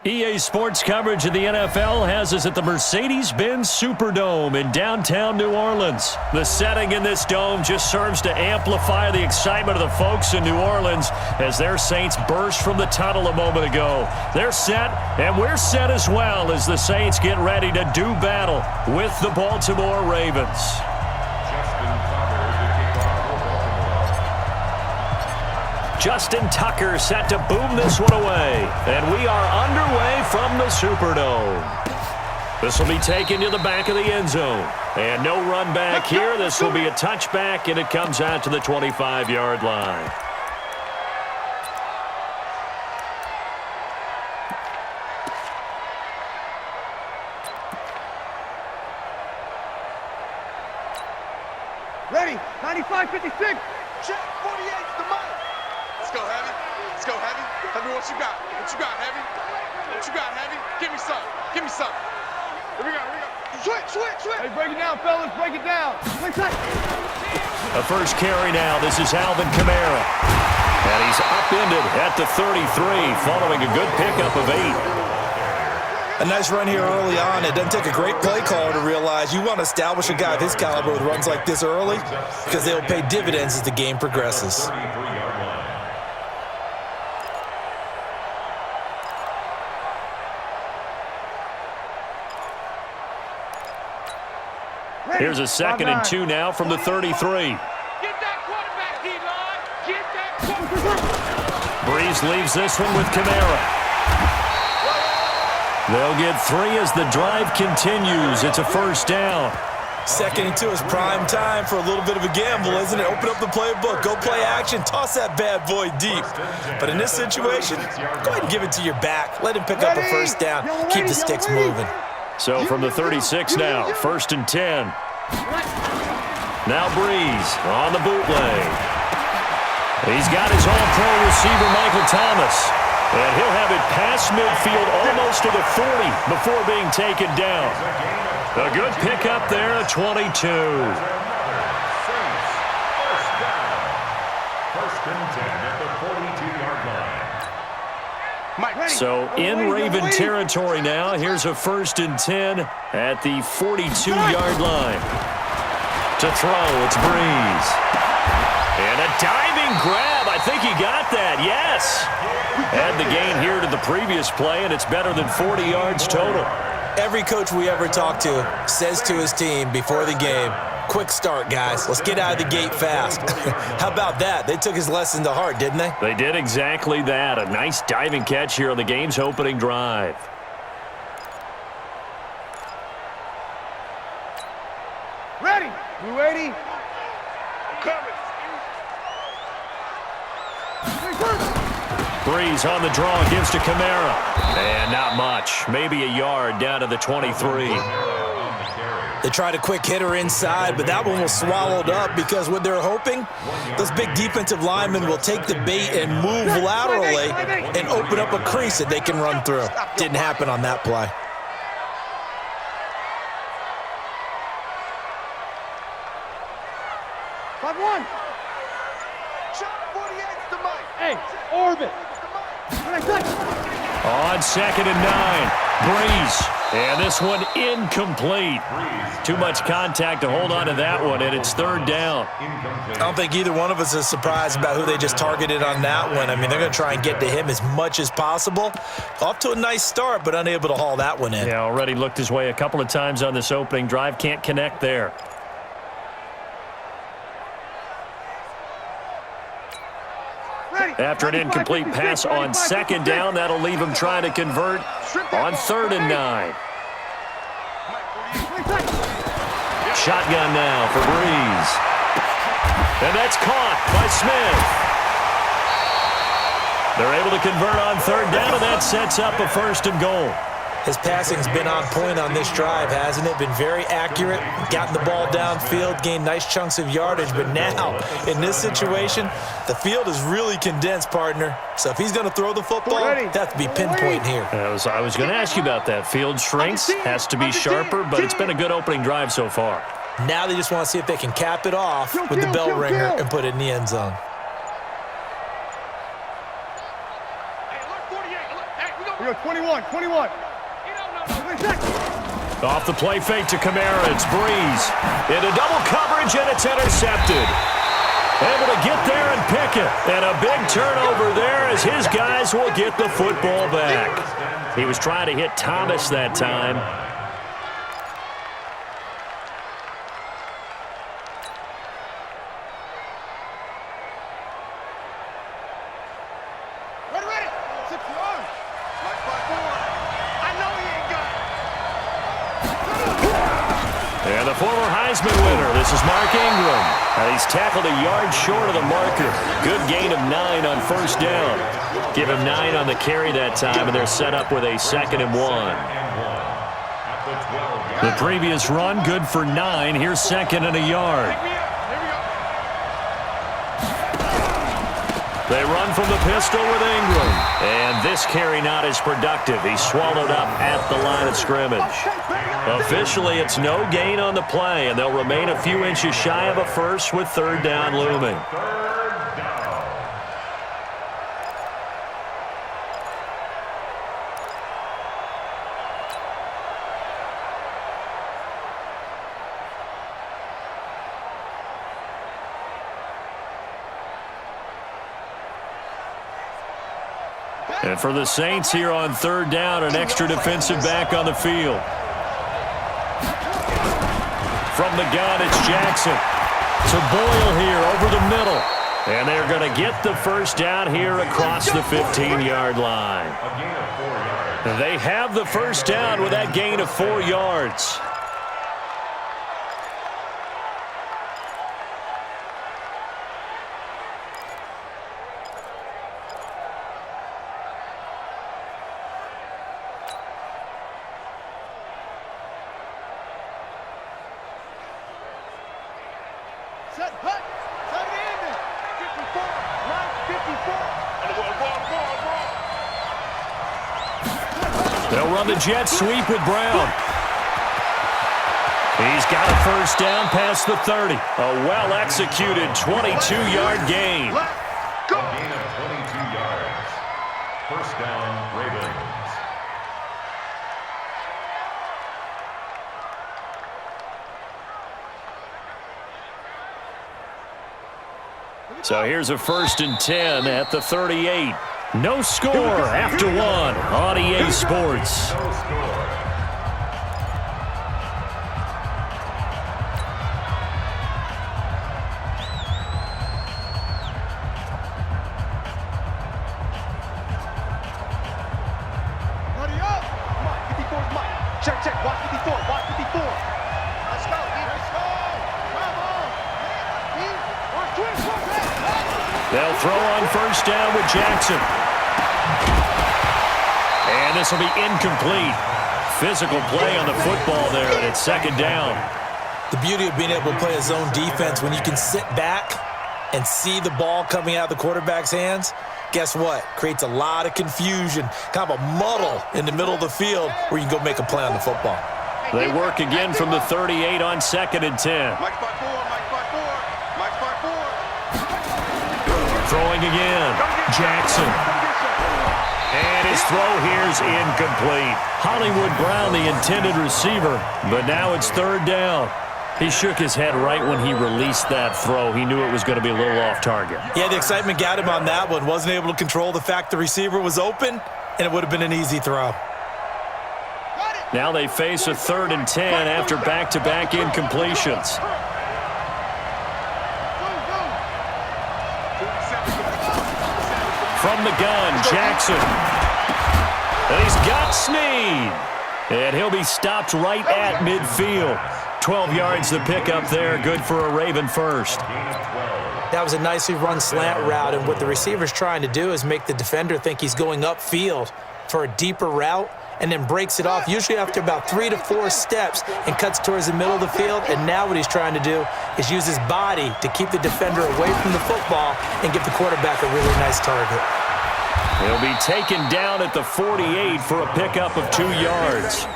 EA Sports coverage of the NFL has us at the Mercedes-Benz Superdome in downtown New Orleans. The setting in this dome just serves to amplify the excitement of the folks in New Orleans as their Saints burst from the tunnel a moment ago. They're set, and we're set as well as the Saints get ready to do battle with the Baltimore Ravens. Justin Tucker set to boom this one away. And we are underway from the Superdome. This will be taken to the back of the end zone. And no run back here. This will be a touchback, and it comes out to the 25-yard line. Ready, 95-56. Check, 48's the money. Let's go, Heavy. Let's go, Heavy. Tell me what you got. What you got, Heavy? What you got, Heavy? Give me some. Give me some. Here we go, here we go. Switch. Hey, break it down, fellas. Break it down. A first carry now. This is Alvin Kamara. And he's upended at the 33 following a good pickup of 8. A nice run here early on. It doesn't take a great play caller to realize you want to establish a guy of his caliber with runs like this early because they'll pay dividends as the game progresses. Here's a 2nd and 2 now from the 33. Get that quarterback, D-line. Get that quarterback. Breeze leaves this one with Kamara. They'll get 3 as the drive continues. It's a first down. 2nd and 2 is prime time for a little bit of a gamble, isn't it? Open up the playbook, go play action, toss that bad boy deep. But in this situation, go ahead and give it to your back. Let him pick up a first down. Keep the sticks moving. So from the 36 now, 1st and 10. Now Breeze on the bootleg. He's got his all-pro receiver, Michael Thomas. And he'll have it past midfield almost to the 40 before being taken down. A good pickup there at 22. First and 10 at the 42-yard line. So in Raven territory now, here's a 1st and 10 at the 42-yard line. To throw, it's Breeze. And a diving grab. I think he got that, yes. Add the gain here to the previous play, and it's better than 40 yards total. Every coach we ever talk to says to his team before the game, quick start, guys. Let's get out of the gate fast. How about that? They took his lesson to heart, didn't they? They did exactly that. A nice diving catch here on the game's opening drive. Ready. You ready? I'm coming. Breeze on the draw, gives to Kamara. And not much. Maybe a yard down to the 23. They tried a quick hitter inside, but that one was swallowed up because what they're hoping, those big defensive linemen will take the bait and move laterally and open up a crease that they can run through. Didn't happen on that play. Shot 48's the money. Hey, orbit. On 2nd and 9, Breeze. And this one incomplete. Too much contact to hold on to that one, and it's 3rd down. I don't think either one of us is surprised about who they just targeted on that one. I mean, they're going to try and get to him as much as possible. Off to a nice start, but unable to haul that one in. Yeah, already looked his way a couple of times on this opening drive. Can't connect there. After an incomplete pass on 2nd down, that'll leave him trying to convert on 3rd and 9. Shotgun now for Breeze. And that's caught by Smith. They're able to convert on 3rd down, and that sets up a 1st and goal. His passing's been on point on this drive, hasn't it? Been very accurate, gotten the ball downfield, gained nice chunks of yardage. But now, in this situation, the field is really condensed, partner. So if he's going to throw the football, that's to be pinpoint here. I was going to ask you about that. Field shrinks, has to be sharper, but it's been a good opening drive so far. Now they just want to see if they can cap it off with the bell ringer and put it in the end zone. Hey, look, 48. Look, hey, we go 21, 21. Off the play fake to Kamara, it's Breeze. Into double coverage, and it's intercepted. Able to get there and pick it. And a big turnover there as his guys will get the football back. He was trying to hit Thomas that time. Ready. 6 yards. Mike 5-4. I know he ain't got it. And the former Heisman winner, this is Mark Ingram. He's tackled a yard short of the marker. Good gain of 9 on first down. Give him 9 on the carry that time, and they're set up with a 2nd and 1. The previous run, good for 9. Here's 2nd and a yard. They run from the pistol with Ingram. And this carry not as productive. He's swallowed up at the line of scrimmage. Officially, it's no gain on the play, and they'll remain a few inches shy of a first with 3rd down looming. And for the Saints here on 3rd down, an extra defensive back on the field. From the gun, it's Jackson. To Boyle here over the middle. And they're going to get the first down here across the 15-yard line. They have the first down with that gain of 4 yards. Set, hut, set it in. 54, line 54. They'll run the jet sweep with Brown. He's got a first down past the 30. A well-executed 22-yard gain. Go. A gain of 22 yards. First down, Ravens. So here's a 1st and 10 at the 38. No score after 1 on EA Sports. No score. Buddy up. Mike, 54 is Mike. Check. Watch 54. Watch 54. Let's go. Let's go. Come on. They'll throw on first down with Jackson. And this will be incomplete. Physical play on the football there, and it's 2nd down. The beauty of being able to play a zone defense, when you can sit back and see the ball coming out of the quarterback's hands, guess what? Creates a lot of confusion, kind of a muddle in the middle of the field where you can go make a play on the football. They work again from the 38 on 2nd and 10. Mike 5-4, Mike 5-4, Mike 5-4. Throwing again. Jackson. And his throw here's incomplete. Hollywood Brown, the intended receiver, but now it's 3rd down. He shook his head right when he released that throw. He knew it was going to be a little off target. Yeah, the excitement got him on that one. Wasn't able to control the fact the receiver was open, and it would have been an easy throw. Now they face a 3rd and 10 after back-to-back incompletions. From the gun, Jackson. And he's got Snead. And he'll be stopped right at midfield. 12 yards to pick up there. Good for a Raven first. That was a nicely run slant route, and what the receiver's trying to do is make the defender think he's going upfield for a deeper route, and then breaks it off, usually after about 3 to 4 steps, and cuts towards the middle of the field. And now what he's trying to do is use his body to keep the defender away from the football and give the quarterback a really nice target. He'll be taken down at the 48 for a pickup of 2 yards.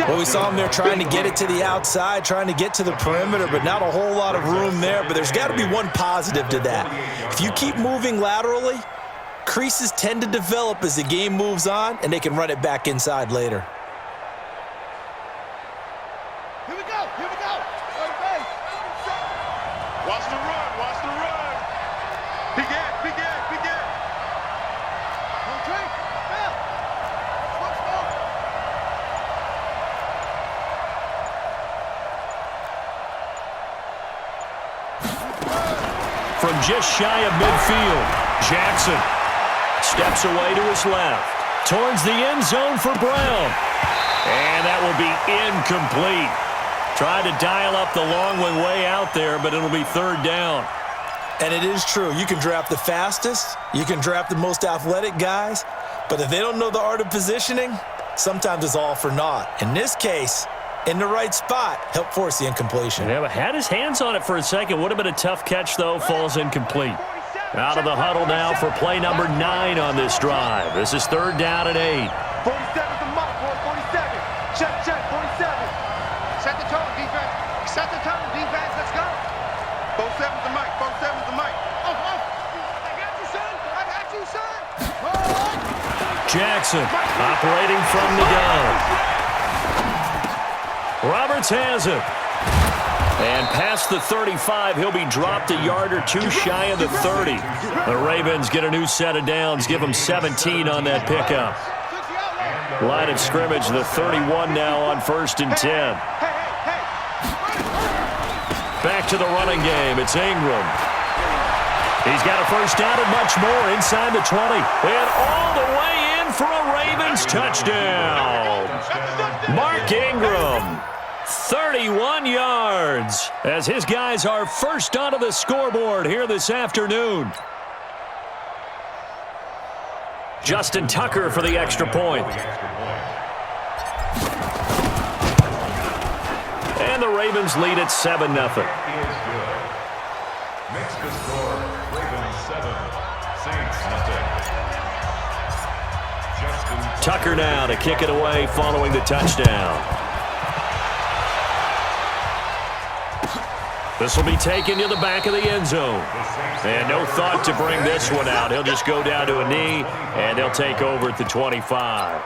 Well, we saw him there trying to get it to the outside, trying to get to the perimeter, but not a whole lot of room there. But there's got to be one positive to that. If you keep moving laterally, creases tend to develop as the game moves on, and they can run it back inside later. Here we go. Here we go. Third base. Watch the run. Watch the run. Begin. Begin. Begin. No drink. Bill. Let's go. From just shy of midfield, Jackson steps away to his left, towards the end zone for Brown. And that will be incomplete. Tried to dial up the long one way out there, but it'll be third down. And it is true. You can draft the fastest, you can draft the most athletic guys, but if they don't know the art of positioning, sometimes it's all for naught. In this case, in the right spot, help force the incompletion. Yeah, but had his hands on it for a second. Would have been a tough catch, though. Falls incomplete. Out of the huddle now for play number 9 on this drive. This is third down and 8. 47's the mark, boy. 47. Check, check. 47. Set the tone, defense. Set the tone, defense. Let's go. 47's the mic. 47's the mic. Oh, oh. I got you, son. I got you, son. All right. Jackson operating from the gun. Roberts has it. And past the 35, he'll be dropped a yard or two shy of the 30. The Ravens get a new set of downs, give them 17 on that pickup. Line of scrimmage, the 31 now on 1st and 10. Back to the running game. It's Ingram. He's got a first down and much more inside the 20. And all the way in for a Ravens touchdown. Mark Ingram. 31 yards as his guys are first onto the scoreboard here this afternoon. Justin Tucker for the extra point. And the Ravens lead at 7-0. Next to score, Ravens 7, Saints nothing. Tucker now to kick it away following the touchdown. This will be taken to the back of the end zone. And no thought to bring this one out. He'll just go down to a knee, and they'll take over at the 25.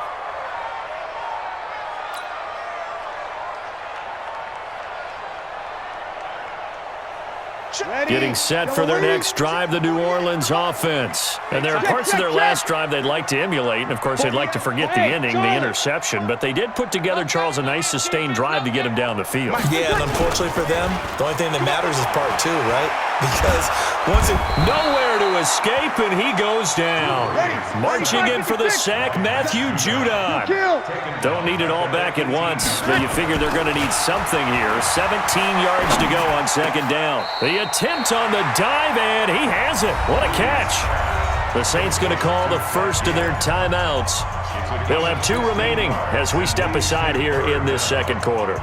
Getting set for their next drive, the New Orleans offense. And there are parts of their last drive they'd like to emulate, and of course they'd like to forget the ending, the interception, but they did put together, Charles, a nice sustained drive to get him down the field. Yeah, and unfortunately for them, the only thing that matters is part 2, right? Because once it... Nowhere to escape, and he goes down. Marching in for the sack, Matthew Judon. Don't need it all back at once, but you figure they're going to need something here. 17 yards to go on second down. The attempt on the dive, and he has it. What a catch. The Saints going to call the first of their timeouts. They'll have 2 remaining as we step aside here in this second quarter.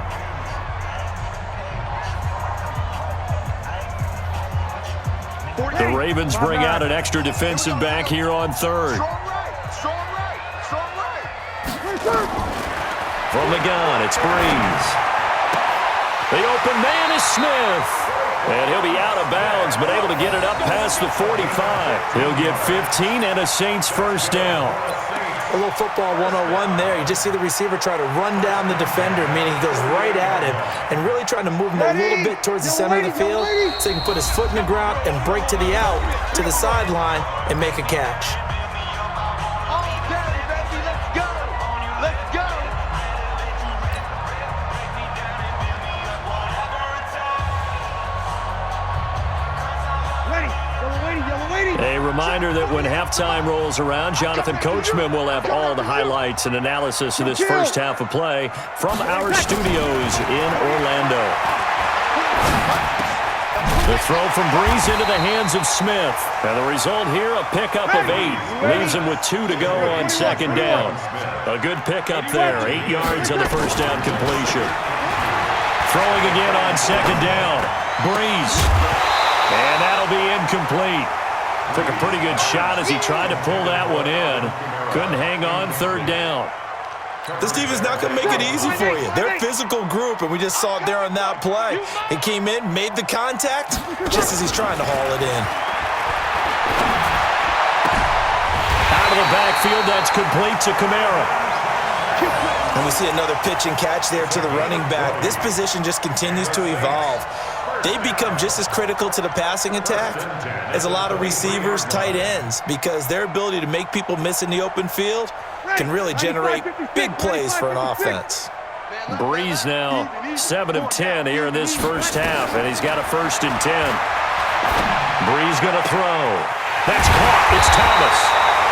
The Ravens bring out an extra defensive back here on third. From the gun, it's Breeze. The open man is Smith. And he'll be out of bounds, but able to get it up past the 45. He'll get 15 and a Saints first down. A little football 101 there. You just see the receiver try to run down the defender, meaning he goes right at him and really trying to move him a little bit towards the center of the field so he can put his foot in the ground and break to the out, to the sideline, and make a catch. All day, baby. Let's go. Let's go. A reminder that when halftime rolls around, Jonathan Coachman will have all the highlights and analysis of this first half of play from our studios in Orlando. The throw from Breeze into the hands of Smith. And the result here, a pickup of 8. Leaves him with 2 to go on second down. A good pickup there. 8 yards on the first down completion. Throwing again on second down. Breeze. And that'll be incomplete. Took a pretty good shot as he tried to pull that one in. Couldn't hang on third down. This defense not going to make it easy for you. They're a physical group, and we just saw it there on that play. He came in, made the contact, just as he's trying to haul it in. Out of the backfield, that's complete to Kamara. And we see another pitch and catch there to the running back. This position just continues to evolve. They become just as critical to the passing attack as a lot of receivers, tight ends, because their ability to make people miss in the open field can really generate big plays for an offense. Breeze now 7 of 10 here in this first half, and he's got a 1st and 10. Breeze going to throw. That's caught. It's Thomas.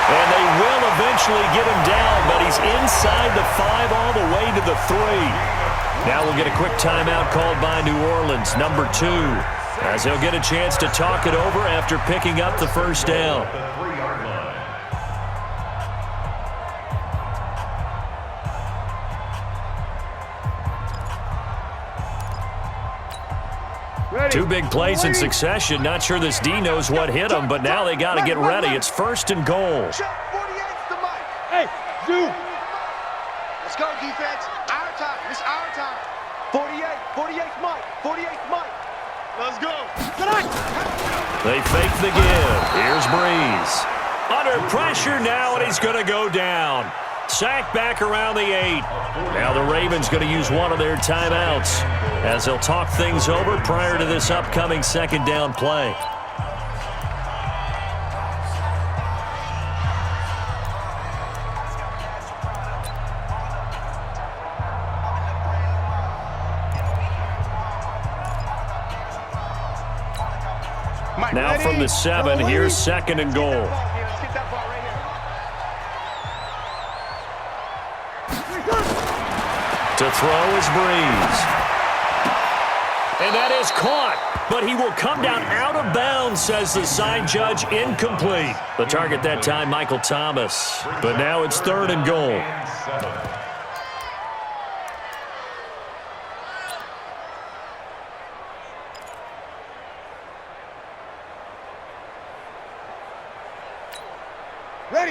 And they will eventually get him down, but he's inside the 5 all the way to the 3. Now we'll get a quick timeout called by New Orleans, number 2, as he'll get a chance to talk it over after picking up the first down. Two big plays in succession. Not sure this D knows what hit him, but now they got to get ready. It's 1st and goal. Hey, Zoo. Let's go, defense. Our time. It's our time. 48's Mike. 48's Mike. Let's go. They fake the give. Here's Breeze. Under pressure now, and he's going to go down. Sacked back around the 8. Now the Ravens going to use one of their timeouts as they'll talk things over prior to this upcoming 2nd down play. Now from the 7, here's 2nd and goal. To throw is Breeze. And that is caught, but he will come down out of bounds, says the side judge, incomplete. The target that time, Michael Thomas. But now it's 3rd and goal.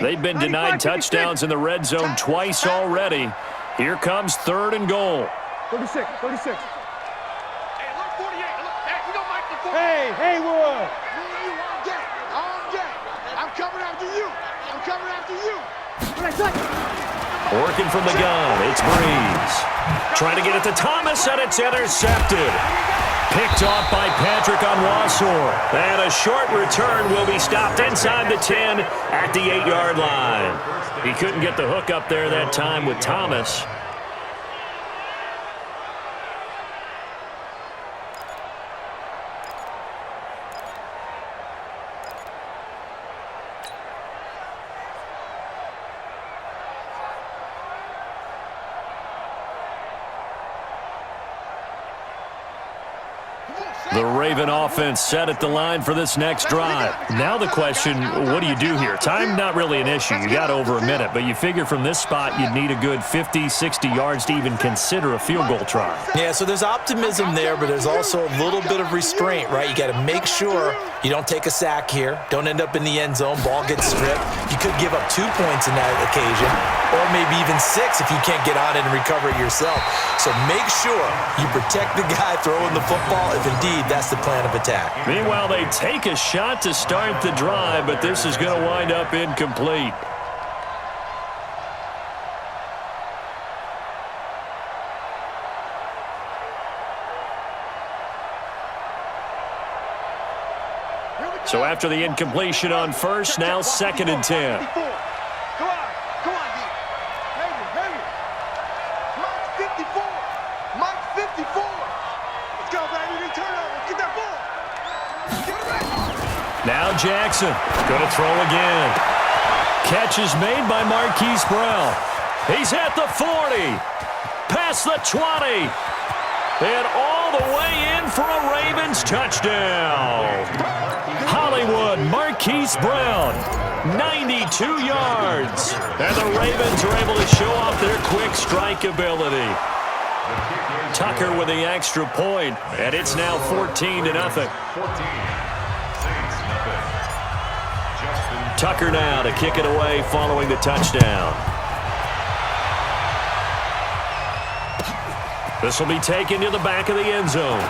They've been denied touchdowns in the red zone twice already. Here comes 3rd and goal. 36. Hey, look, 48. Look, hey, you don't like the 48. Hey, Haywood. You on deck. On deck. I'm coming after you. I'm coming after you. Working from the gun, it's Breeze. Trying to get it to Thomas, and it's intercepted. Picked off by Patrick Onwuasor. And a short return will be stopped inside the 10 at the 8-yard line. He couldn't get the hook up there that time with Thomas. The Raven offense set at the line for this next drive. Now the question, what do you do here? Time not really an issue. You got over a minute, but you figure from this spot you'd need a good 50, 60 yards to even consider a field goal try. Yeah, so there's optimism there, but there's also a little bit of restraint, right? You got to make sure you don't take a sack here. Don't end up in the end zone. Ball gets stripped. You could give up 2 points in that occasion, or maybe even 6 if you can't get on it and recover it yourself. So make sure you protect the guy throwing the football if indeed that's the plan of attack. Meanwhile, they take a shot to start the drive, but this is going to wind up incomplete. So after the incompletion on first, now 2nd and 10. Now Jackson, going to throw again. Catch is made by Marquise Brown. He's at the 40, past the 20, and all the way in for a Ravens touchdown. Hollywood, Marquise Brown, 92 yards. And the Ravens are able to show off their quick strike ability. Tucker with the extra point, and it's now 14-0. Tucker now to kick it away following the touchdown. This will be taken to the back of the end zone.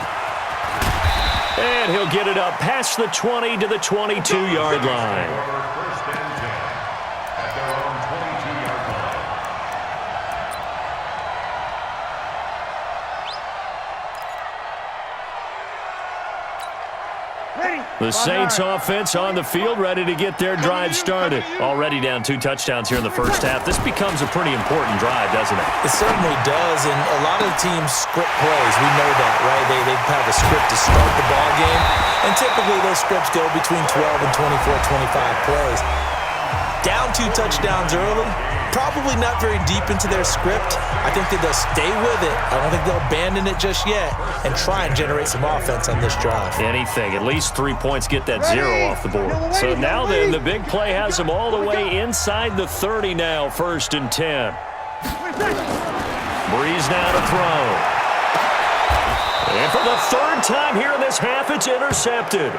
And he'll get it up past the 20 to the 22-yard line. The Saints offense on the field, ready to get their drive started. Already down 2 touchdowns here in the first half. This becomes a pretty important drive, doesn't it? It certainly does, and a lot of the teams script plays. We know that, right? They have a script to start the ball game, and typically those scripts go between 12 and 24, 25 plays. Down 2 touchdowns early, probably not very deep into their script. I think that they'll stay with it. I don't think they'll abandon it just yet and try and generate some offense on this drive. Anything. At least 3 points get that 0 off the board. So now then, the big play has them all the way inside the 30 now, 1st and 10. Breeze now to throw. And for the 3rd time here in this half, it's intercepted.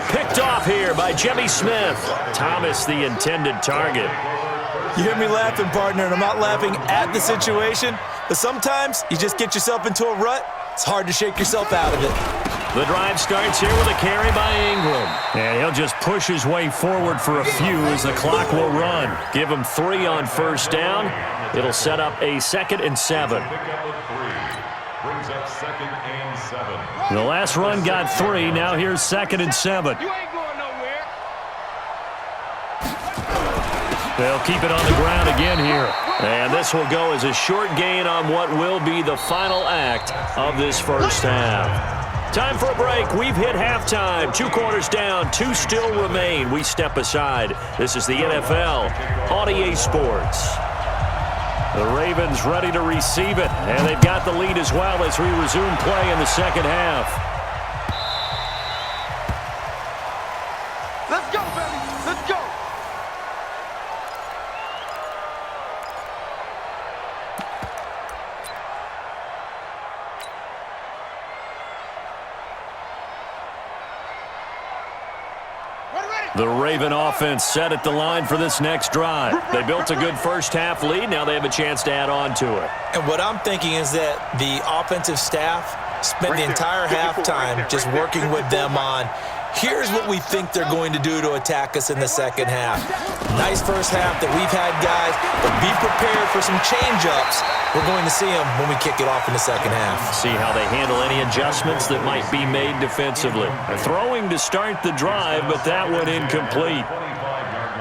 Picked off here by Jimmy Smith. Thomas, the intended target. You hear me laughing, partner, and I'm not laughing at the situation, but sometimes you just get yourself into a rut. It's hard to shake yourself out of it. The drive starts here with a carry by Ingram. And he'll just push his way forward for a few as the clock will run. Give him 3 on 1st down. It'll set up a 2nd and 7. Brings up 2nd and 7. The last run got 3. Now here's 2nd and 7. You ain't going nowhere. They'll keep it on the ground again here. And this will go as a short gain on what will be the final act of this first half. Time for a break. We've hit halftime. 2 quarters down, 2 still remain. We step aside. This is the NFL on EA Sports. The Ravens ready to receive it, and they've got the lead as well as we resume play in the second half. Let's go, baby. Let's go. The Raven offense set at the line for this next drive. They built a good first half lead. Now they have a chance to add on to it. And what I'm thinking is that the offensive staff spent the entire halftime just working with them on, here's what we think they're going to do to attack us in the second half. Nice first half that we've had, guys, but be prepared for some change-ups. We're going to see them when we kick it off in the second half. See how they handle any adjustments that might be made defensively. They're throwing to start the drive, but that one incomplete. 25-yard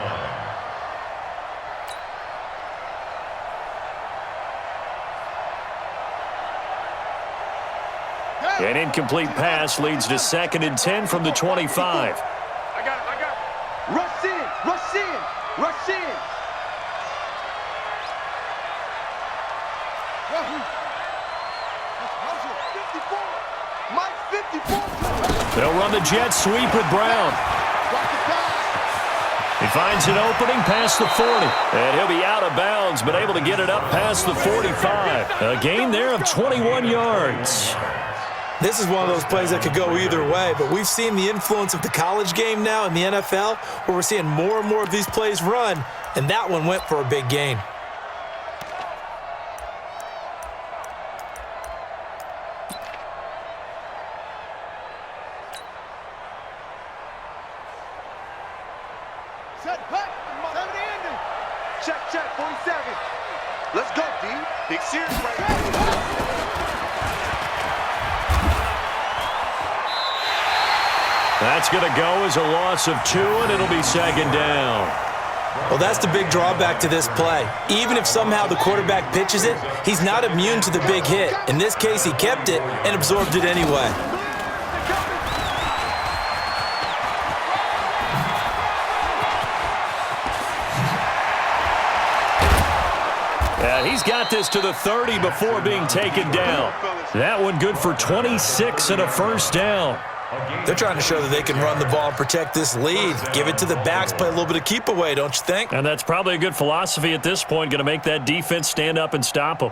line. An incomplete pass leads to 2nd and 10 from the 25. I got it. Rush in. Rush in. Rush in. Mike 54. They'll run the jet sweep with Brown. He finds an opening past the 40. And he'll be out of bounds, but able to get it up past the 45. A gain there of 21 yards. This is one of those plays that could go either way, but we've seen the influence of the college game now in the NFL, where we're seeing more and more of these plays run, and that one went for a big gain. Check, 47. Let's go, D. Big series right now. That's going to go as a loss of 2, and it'll be 2nd down. Well, that's the big drawback to this play. Even if somehow the quarterback pitches it, he's not immune to the big hit. In this case, he kept it and absorbed it anyway. He's got this to the 30 before being taken down. That one good for 26 and a 1st down. They're trying to show that they can run the ball and protect this lead. Give it to the backs, play a little bit of keep away, don't you think? And that's probably a good philosophy at this point, going to make that defense stand up and stop them.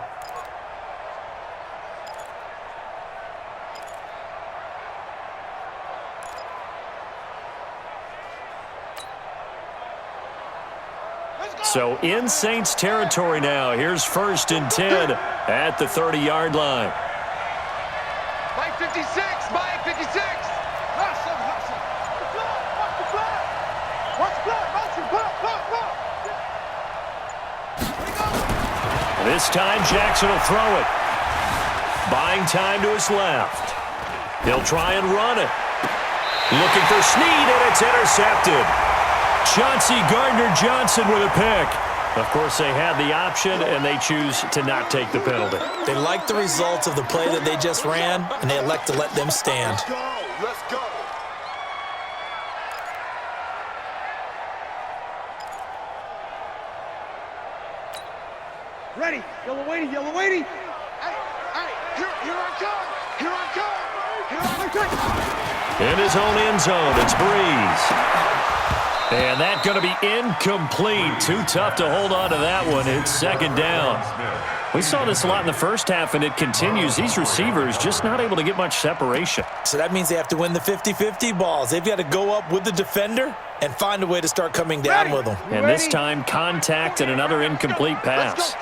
So in Saints territory now. Here's 1st and 10 at the 30-yard line. Mike 56, Mike 56. This time Jackson will throw it. Buying time to his left. He'll try and run it. Looking for Snead, and it's intercepted. Chauncey Gardner-Johnson with a pick. Of course, they had the option, and they choose to not take the penalty. They like the results of the play that they just ran, and they elect to let them stand. Let's go. Let's go. Ready. Yellow waiting. Yellow waiting. Hey, here I come. Here I come. Here I come. In his own end zone, it's Breeze. And that's going to be incomplete. Too tough to hold on to that one. It's second down. We saw this a lot in the first half, and it continues. These receivers just not able to get much separation. So that means they have to win the 50-50 balls. They've got to go up with the defender and find a way to start coming down with them. And this time, contact and another incomplete pass.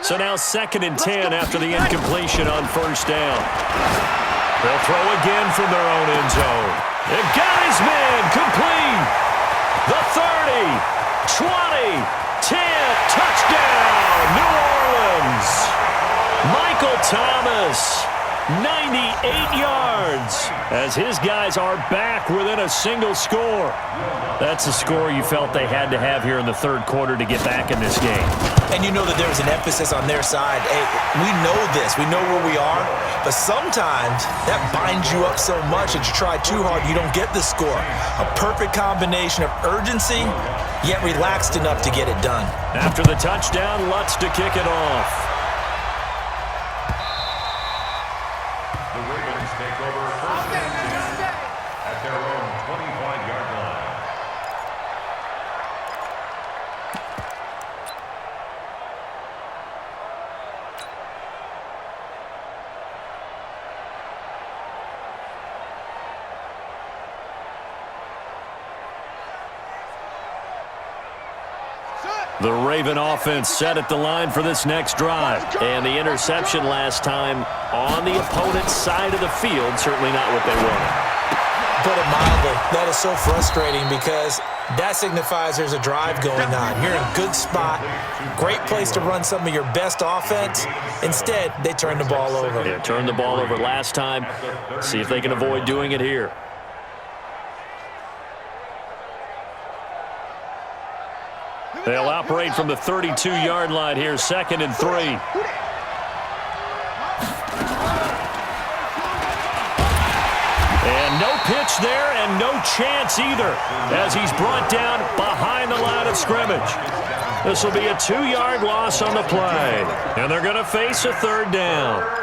So now 2nd and 10 after the incompletion on first down. They'll throw again from their own end zone. And got his man complete. The 30, 20, 10, touchdown, New Orleans. Michael Thomas, 98 yards, as his guys are back within a single score. That's a score you felt they had to have here in the third quarter to get back in this game. And you know that there's an emphasis on their side. Hey, we know this. We know where we are. But sometimes that binds you up so much that you try too hard, you don't get the score. A perfect combination of urgency, yet relaxed enough to get it done. After the touchdown, Lutz to kick it off. The Ravens take over first and 10 at their own 25-yard line. The Raven offense set at the line for this next drive. And the interception last time on the opponent's side of the field, certainly not what they wanted. Put it mildly, that is so frustrating because that signifies there's a drive going on. You're in a good spot, great place to run some of your best offense. Instead, they turn the ball over. Yeah, turned the ball over last time. See if they can avoid doing it here. They'll operate from the 32-yard line here, 2nd and 3. And no pitch there and no chance either as he's brought down behind the line of scrimmage. This will be a 2-yard loss on the play. And they're going to face a 3rd down.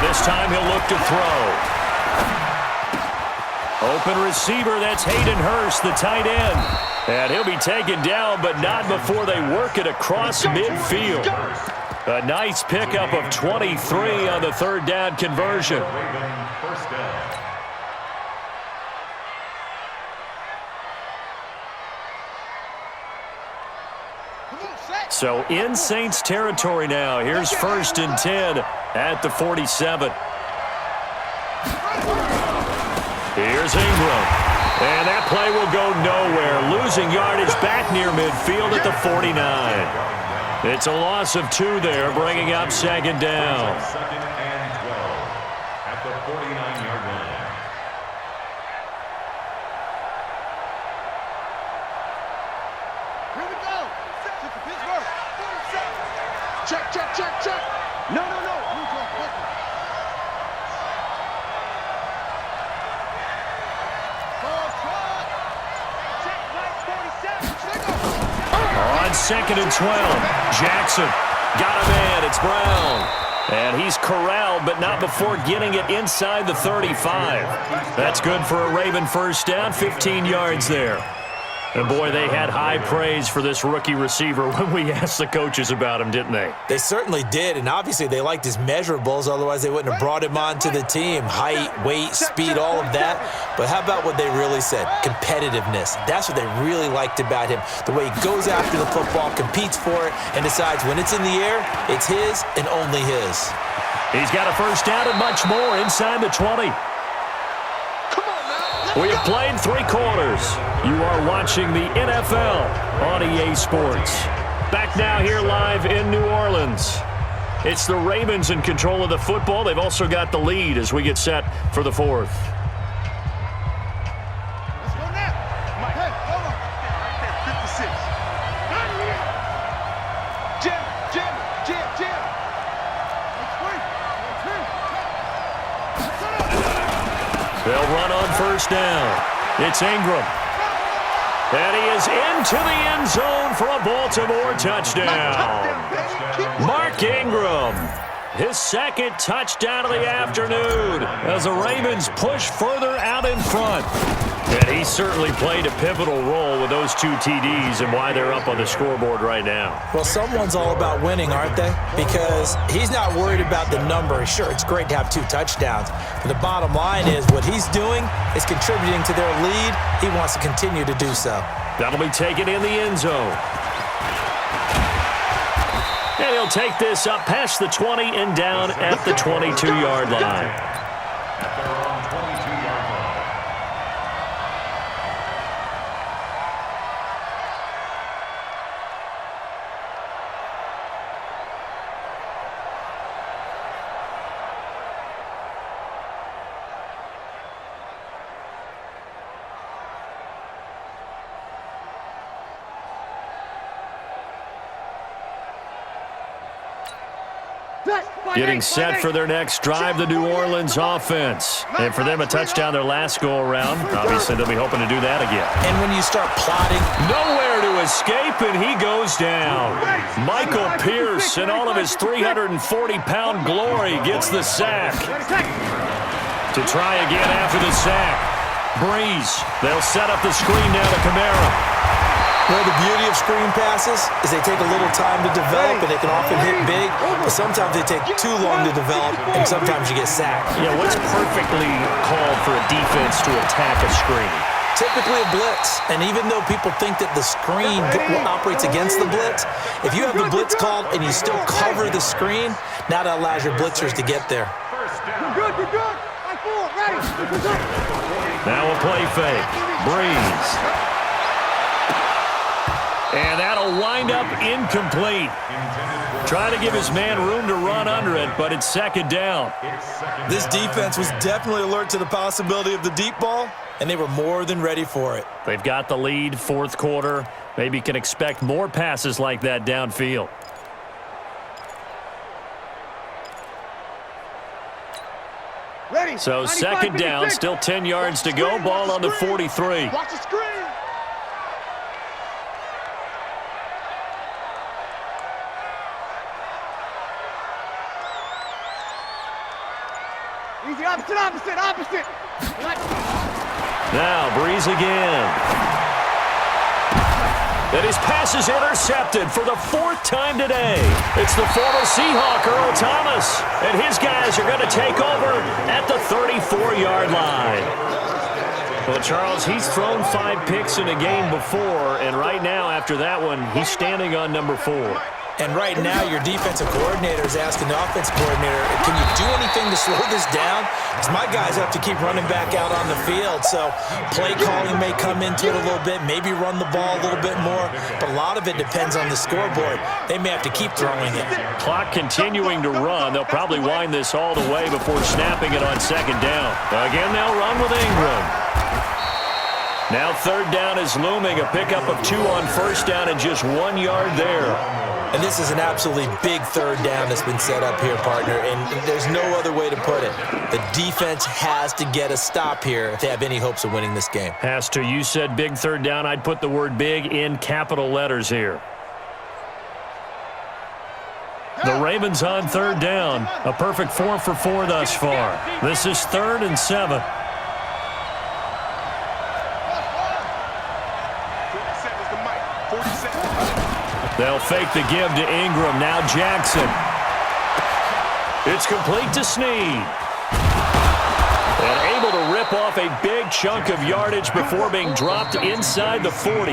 This time he'll look to throw. Open receiver, that's Hayden Hurst, the tight end. And he'll be taken down, but not before they work it across midfield. A nice pickup of 23 on the 3rd down conversion. First down. So in Saints territory now. Here's 1st and 10 at the 47. Here's Ingram. And that play will go nowhere. Losing yardage back near midfield at the 49. It's a loss of 2 there, bringing up 2nd down. 2nd and 12 at the 49-yard line. Here we go. Pittsburgh. Check. No. On 2nd and 12, Jackson got a man. It's Brown. And he's corralled, but not before getting it inside the 35. That's good for a Raven first down, 15 yards there. And, boy, they had high praise for this rookie receiver when we asked the coaches about him, didn't they? They certainly did, and obviously they liked his measurables. Otherwise, they wouldn't have brought him onto the team. Height, weight, speed, all of that. But how about what they really said? Competitiveness. That's what they really liked about him. The way he goes after the football, competes for it, and decides when it's in the air, it's his and only his. He's got a first down and much more inside the 20. We have played 3 quarters. You are watching the NFL on EA Sports. Back now here live in New Orleans. It's the Ravens in control of the football. They've also got the lead as we get set for the 4th. Let's go now. Mike, hey, hold on. Right there, 56. Jim. They'll run on first down. It's Ingram. And he is into the end zone for a Baltimore touchdown. Mark Ingram, his 2nd touchdown of the afternoon as the Ravens push further out in front. And he certainly played a pivotal role with those 2 TDs and why they're up on the scoreboard right now. Well, someone's all about winning, aren't they? Because he's not worried about the number. Sure, it's great to have 2 touchdowns. But the bottom line is what he's doing is contributing to their lead. He wants to continue to do so. That'll be taken in the end zone. And he'll take this up past the 20 and down at the 22-yard line. At their own 22-yard line. Getting set for their next drive, the New Orleans offense. And for them, a touchdown their last go-around. Obviously, they'll be hoping to do that again. And when you start plotting, nowhere to escape, and he goes down. Michael Pierce, in all of his 340-pound glory, gets the sack. To try again after the sack. Breeze. They'll set up the screen now to Kamara. Well, the beauty of screen passes is they take a little time to develop, and they can often hit big, but sometimes they take too long to develop, and sometimes you get sacked. Yeah, what's perfectly called for a defense to attack a screen? Typically a blitz, and even though people think that the screen operates against the blitz, if you have the blitz called and you still cover the screen, now that allows your blitzers to get there. You're good. Like 4, ready. Now a play fake. Breeze. And that'll wind up incomplete. Trying to give his man room to run under it, but it's 2nd down. This defense was definitely alert to the possibility of the deep ball, and they were more than ready for it. They've got the lead, 4th quarter. Maybe can expect more passes like that downfield. Ready. So 2nd down, still 10 yards to go. Ball on the 43. Watch the screen. Easy, opposite. Now Breeze again. And his pass is intercepted for the 4th time today. It's the former Seahawk, Earl Thomas. And his guys are going to take over at the 34-yard line. Well, Charles, he's thrown 5 picks in a game before, and right now after that one, he's standing on number 4. And right now, your defensive coordinator is asking the offensive coordinator, can you do anything to slow this down? Because my guys have to keep running back out on the field. So play calling may come into it a little bit, maybe run the ball a little bit more. But a lot of it depends on the scoreboard. They may have to keep throwing it. Clock continuing to run. They'll probably wind this all the way before snapping it on 2nd down. Again, they'll run with Ingram. Now 3rd down is looming. A pickup of 2 on 1st down and just 1 yard there. And this is an absolutely big 3rd down that's been set up here, partner, and there's no other way to put it. The defense has to get a stop here if they have any hopes of winning this game. Has to. You said big 3rd down. I'd put the word big in capital letters here. The Ravens on 3rd down. A perfect 4 for 4 thus far. This is 3rd and 7. They'll fake the give to Ingram. Now Jackson. It's complete to Snead. And able to rip off a big chunk of yardage before being dropped inside the 40.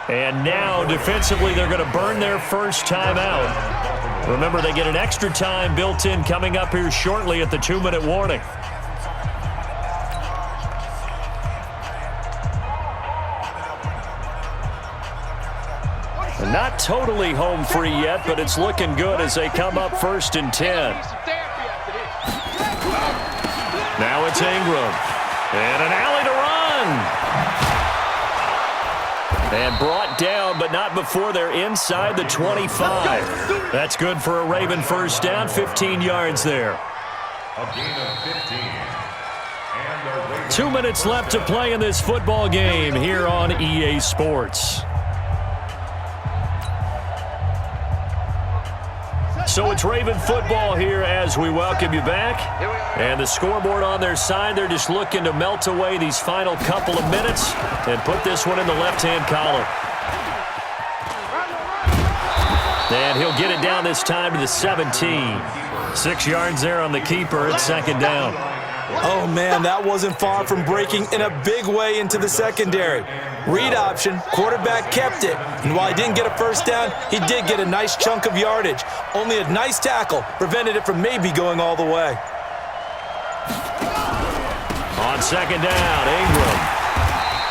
And now, defensively, they're going to burn their first timeout. Remember, they get an extra time built in coming up here shortly at the 2-minute warning. Not totally home free yet, but it's looking good as they come up 1st and 10. Now it's Ingram. And an alley to run. And brought down, but not before they're inside the 25. That's good for a Raven first down, 15 yards there. A gain of 15. And the Ravens 2 minutes left to play in this football game here on EA Sports. So it's Raven football here as we welcome you back. And the scoreboard on their side, they're just looking to melt away these final couple of minutes and put this one in the left-hand column. And he'll get it down this time to the 17. 6 yards there on the keeper. It's 2nd down. Oh, man, that wasn't far from breaking in a big way into the secondary. Read option, quarterback kept it, and while he didn't get a first down, he did get a nice chunk of yardage. Only a nice tackle prevented it from maybe going all the way. On 2nd down, Ingram.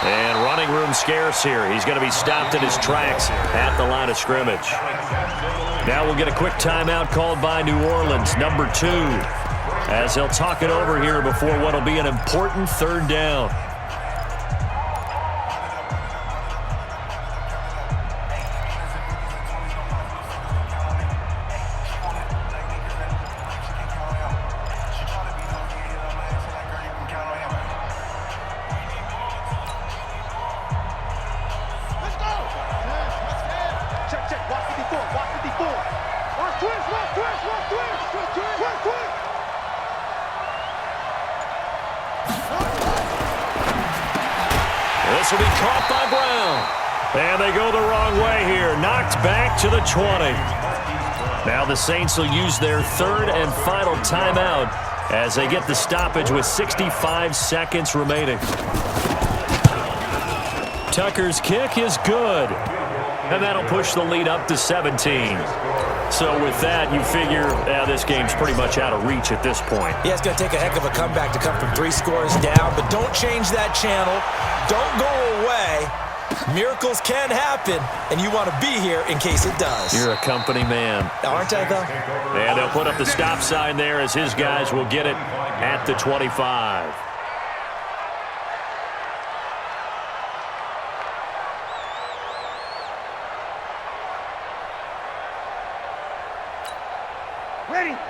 And running room scarce here. He's going to be stopped in his tracks at the line of scrimmage. Now we'll get a quick timeout called by New Orleans, number 2. As they'll talk it over here before what will be an important 3rd down. This will be caught by Brown. And they go the wrong way here. Knocked back to the 20. Now the Saints will use their 3rd and final timeout as they get the stoppage with 65 seconds remaining. Tucker's kick is good. And that'll push the lead up to 17. So with that, you figure this game's pretty much out of reach at this point. Yeah, it's going to take a heck of a comeback to come from 3 scores down, but don't change that channel. Don't go away. Miracles can happen, and you want to be here in case it does. You're a company man. Aren't I, though? And they'll put up the stop sign there as his guys will get it at the 25.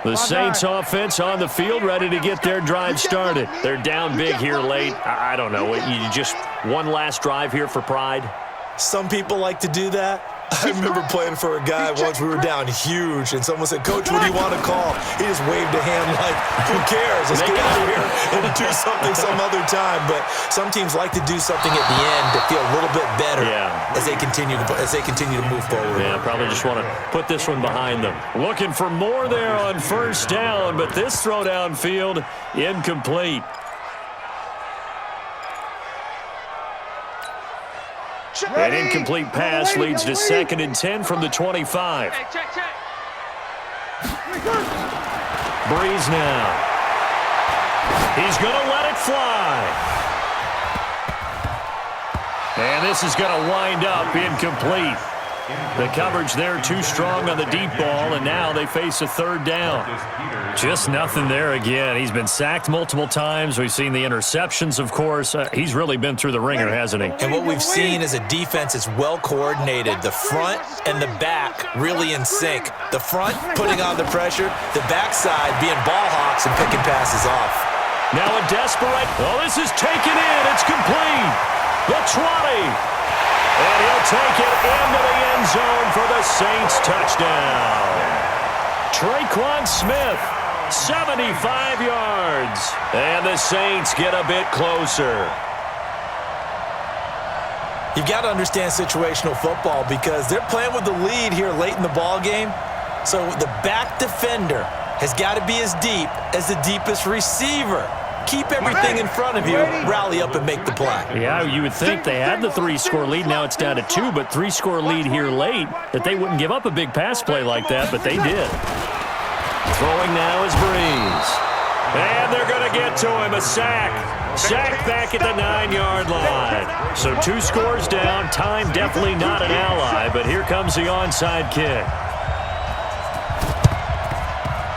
The Saints offense on the field, ready to get their drive started. They're down big here late. I don't know. You just one last drive here for pride? Some people like to do that. I remember playing for a guy once. We were down huge, and someone said, "Coach, what do you want to call?" He just waved a hand like, "Who cares? Let's get out of here and do something some other time." But some teams like to do something at the end to feel a little bit better as they continue to move forward. Yeah, probably just want to put this one behind them. Looking for more there on 1st down, but this throw downfield incomplete. An incomplete pass leads to 2nd and 10 from the 25. Breeze now. He's going to let it fly. And this is going to wind up incomplete. The coverage there too strong on the deep ball, and now they face a 3rd down. Just nothing there again. He's been sacked multiple times. We've seen the interceptions, of course. He's really been through the ringer, hasn't he? And what we've seen is a defense that's well coordinated. The front and the back really in sync. The front putting on the pressure, the backside being ball hawks and picking passes off. Now a desperate. Oh, this is taken in. It's complete. The 20. And he'll take it into the end zone for the Saints touchdown. Traquan Smith, 75 yards. And the Saints get a bit closer. You've got to understand situational football because they're playing with the lead here late in the ball game. So the back defender has got to be as deep as the deepest receiver. Keep everything in front of you, rally up and make the play. Yeah, you would think they had the 3-score lead. Now it's down to 2, but 3-score lead here late, that they wouldn't give up a big pass play like that, but they did. Throwing now is Breeze. And they're going to get to him, a sack. Sack back at the 9-yard line. So 2 scores down, time definitely not an ally, but here comes the onside kick.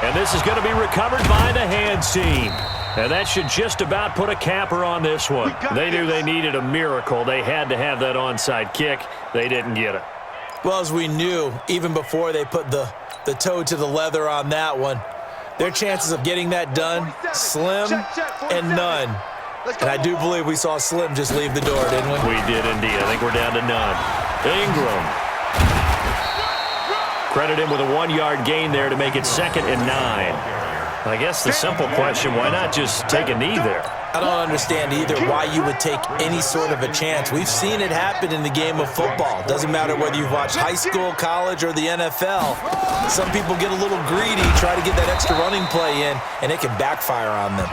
And this is going to be recovered by the hands team. And that should just about put a capper on this one. They knew they needed a miracle. They had to have that onside kick. They didn't get it. Well, as we knew, even before they put the toe to the leather on that one, their chances of getting that done, slim and none. And I do believe we saw Slim just leave the door, didn't we? We did indeed. I think we're down to none. Ingram. Credit him with a 1-yard gain there to make it 2nd and 9. I guess the simple question, why not just take a knee there? I don't understand either why you would take any sort of a chance. We've seen it happen in the game of football. Doesn't matter whether you've watched high school, college, or the NFL. Some people get a little greedy, try to get that extra running play in, and it can backfire on them.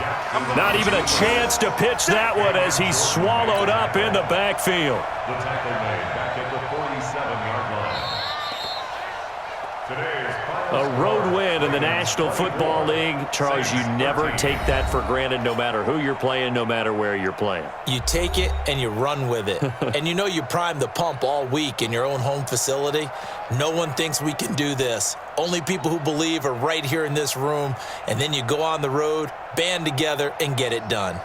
Not even a chance to pitch that one as he's swallowed up in the backfield. The tackle made back at the 47-yard line. Today's A road win in the National Football League. Charles, you never take that for granted no matter who you're playing, no matter where you're playing. You take it and you run with it. And you know you primed the pump all week in your own home facility. No one thinks we can do this. Only people who believe are right here in this room. And then you go on the road, band together, and get it done.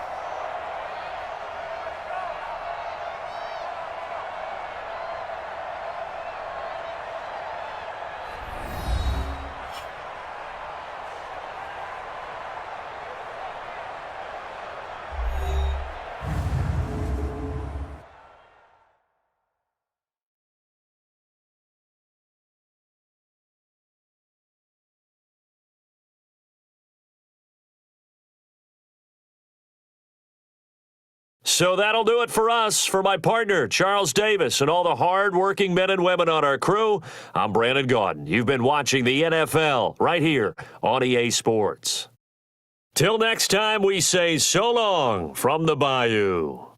So that'll do it for us. For my partner, Charles Davis, and all the hard-working men and women on our crew, I'm Brandon Gaudin. You've been watching the NFL right here on EA Sports. Till next time, we say so long from the Bayou.